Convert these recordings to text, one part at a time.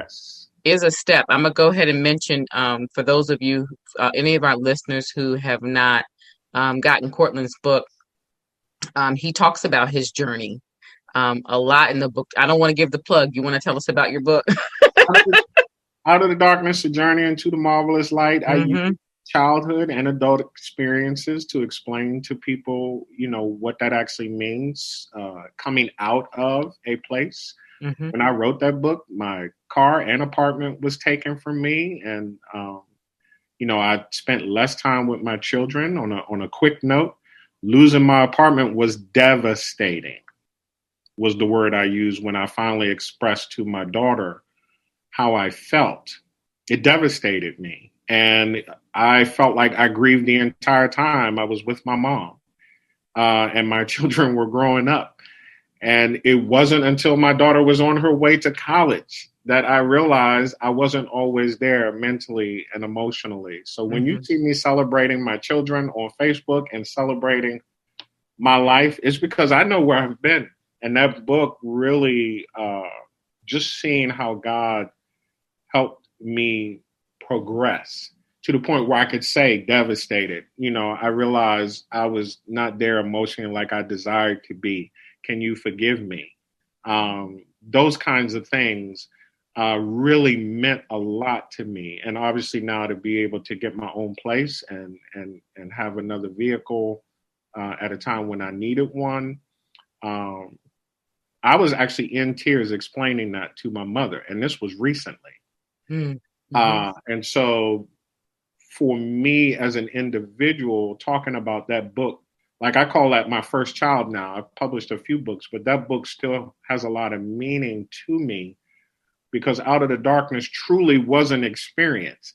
Yes. is a step. I'm gonna go ahead and mention for those of you, any of our listeners who have not gotten Cortland's book. He talks about his journey a lot in the book. I don't want to give the plug. You want to tell us about your book? Out of the darkness, a journey into the marvelous light. I use Mm-hmm. childhood and adult experiences to explain to people, what that actually means, coming out of a place. Mm-hmm. When I wrote that book, my car and apartment was taken from me, and I spent less time with my children. On a quick note, losing my apartment was devastating. Was the word I used when I finally expressed to my daughter how I felt. It devastated me. And I felt like I grieved the entire time I was with my mom, and my children were growing up. And it wasn't until my daughter was on her way to college that I realized I wasn't always there mentally and emotionally. So when you Mm-hmm. see me celebrating my children on Facebook and celebrating my life, it's because I know where I've been. And that book really, just seeing how God helped me progress to the point where I could say devastated. I realized I was not there emotionally like I desired to be. Can you forgive me? Those kinds of things really meant a lot to me. And obviously now to be able to get my own place and have another vehicle at a time when I needed one. I was actually in tears explaining that to my mother, and this was recently. Mm-hmm. And so for me as an individual, talking about that book, like I call that my first child now. I've published a few books, but that book still has a lot of meaning to me because Out of the Darkness truly was an experience.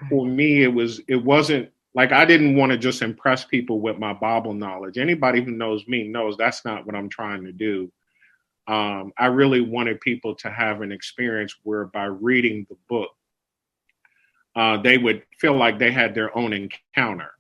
For me, it wasn't like I didn't want to just impress people with my Bible knowledge. Anybody who knows me knows that's not what I'm trying to do. I really wanted people to have an experience where by reading the book, they would feel like they had their own encounter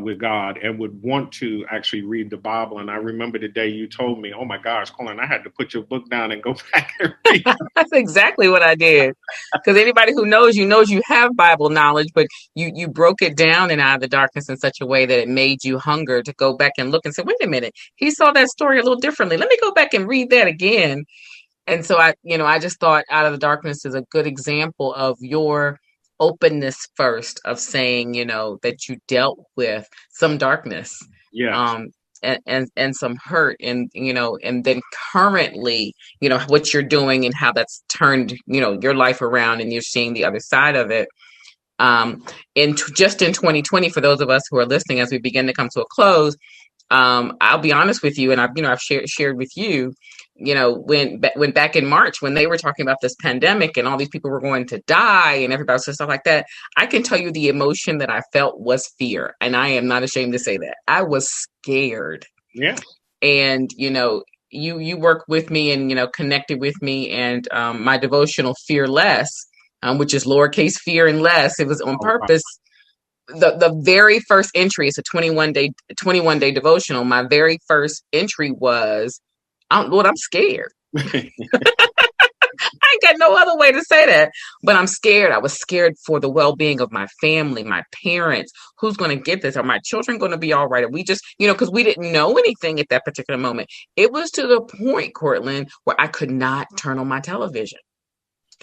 with God and would want to actually read the Bible. And I remember the day you told me, "Oh my gosh, Colin, I had to put your book down and go back and read." That's exactly what I did. Because anybody who knows you have Bible knowledge, but you broke it down in Out of the Darkness in such a way that it made you hunger to go back and look and say, wait a minute, he saw that story a little differently. Let me go back and read that again. And so I just thought Out of the Darkness is a good example of your openness first of saying, that you dealt with some darkness. Yes. Um, and some hurt and then currently what you're doing and how that's turned your life around and you're seeing the other side of it just in 2020 for those of us who are listening as we begin to come to a close. I'll be honest with you, and I've shared with you, when back in March when they were talking about this pandemic and all these people were going to die and everybody was stuff like that, I can tell you the emotion that I felt was fear, and I am not ashamed to say that I was scared. Yeah. And you work with me and connected with me, and my devotional Fearless, which is lowercase fear and less. It was on Oh, wow. purpose. The very first entry is a 21-day devotional. My very first entry was, Lord, I'm scared. I ain't got no other way to say that, but I'm scared. I was scared for the well-being of my family, my parents. Who's going to get this? Are my children going to be all right? Are we just, because we didn't know anything at that particular moment. It was to the point, Cortland, where I could not turn on my television,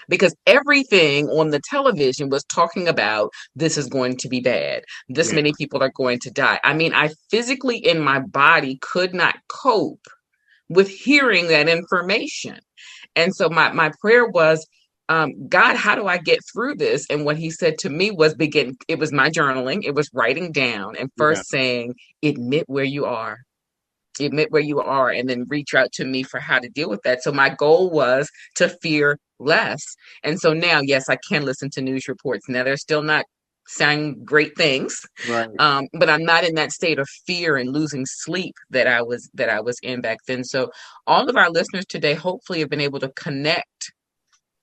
because everything on the television was talking about this is going to be bad. This Yeah. many people are going to die. I mean, I physically in my body could not cope with hearing that information. And so my prayer was, God, how do I get through this? And what he said to me was it was my journaling. It was writing down and Yeah. first saying, admit where you are. Admit where you are, and then reach out to me for how to deal with that. So my goal was to fear less. And so now, yes, I can listen to news reports. Now they're still not saying great things, Right. but I'm not in that state of fear and losing sleep that I was in back then. So all of our listeners today hopefully have been able to connect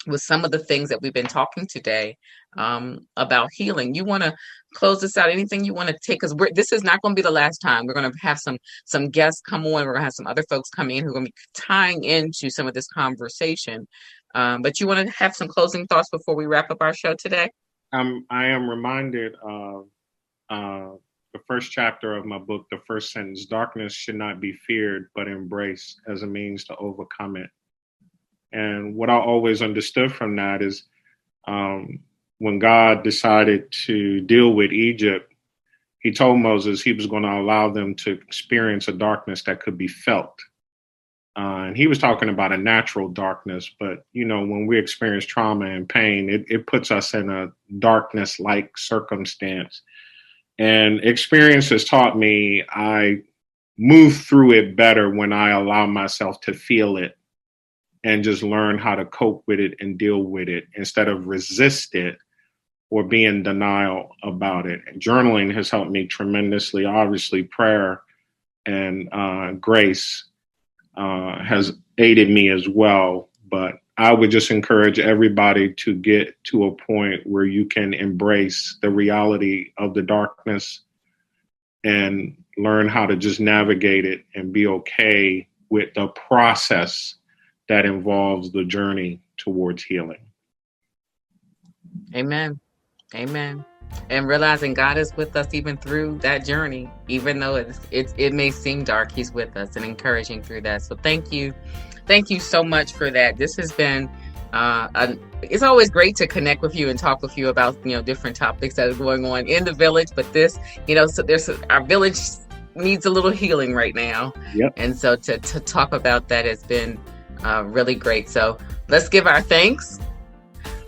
with some of the things that we've been talking today about healing. You want to close this out? Anything you want to take? Because this is not going to be the last time. We're going to have some guests come on. We're going to have some other folks come in who are going to be tying into some of this conversation. But you want to have some closing thoughts before we wrap up our show today? I am reminded of the first chapter of my book, the first sentence: darkness should not be feared, but embraced as a means to overcome it. And what I always understood from that is when God decided to deal with Egypt, he told Moses he was going to allow them to experience a darkness that could be felt. And he was talking about a natural darkness, but, when we experience trauma and pain, it puts us in a darkness-like circumstance. And experience has taught me I move through it better when I allow myself to feel it and just learn how to cope with it and deal with it instead of resist it or be in denial about it. And journaling has helped me tremendously. Obviously, prayer and grace has aided me as well. But I would just encourage everybody to get to a point where you can embrace the reality of the darkness and learn how to just navigate it and be okay with the process that involves the journey towards healing. Amen. Amen. And realizing God is with us even through that journey, even though it may seem dark, he's with us and encouraging through that. So thank you. Thank you so much for that. This has been, it's always great to connect with you and talk with you about, different topics that are going on in the village. But this, so our village needs a little healing right now. Yep. And so to talk about that has been really great. So let's give our thanks.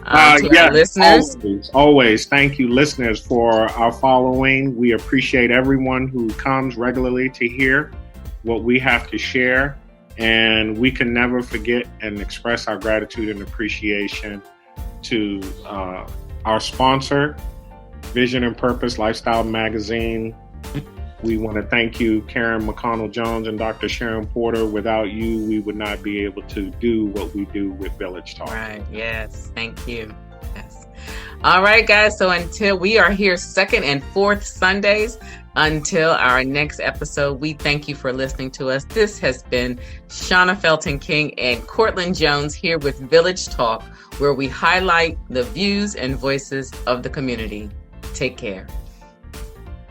To our listeners. Always. Thank you, listeners, for our following. We appreciate everyone who comes regularly to hear what we have to share. And we can never forget and express our gratitude and appreciation to our sponsor, Vision and Purpose Lifestyle Magazine. We want to thank you, Karen McConnell Jones and Dr. Sharon Porter. Without you, we would not be able to do what we do with Village Talk. Right. Yes. Thank you. Yes. All right, guys. So until we are here second and fourth Sundays, until our next episode, we thank you for listening to us. This has been Shauna Felton King and Courtland Jones here with Village Talk, where we highlight the views and voices of the community. Take care.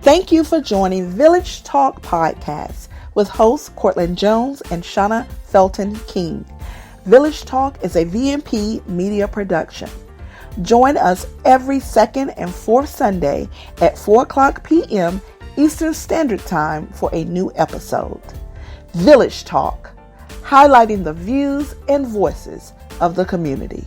Thank you for joining Village Talk Podcast with hosts Courtland Jones and Shauna Felton King. Village Talk is a VMP media production. Join us every second and fourth Sunday at 4:00 p.m. Eastern Standard Time for a new episode. Village Talk, highlighting the views and voices of the community.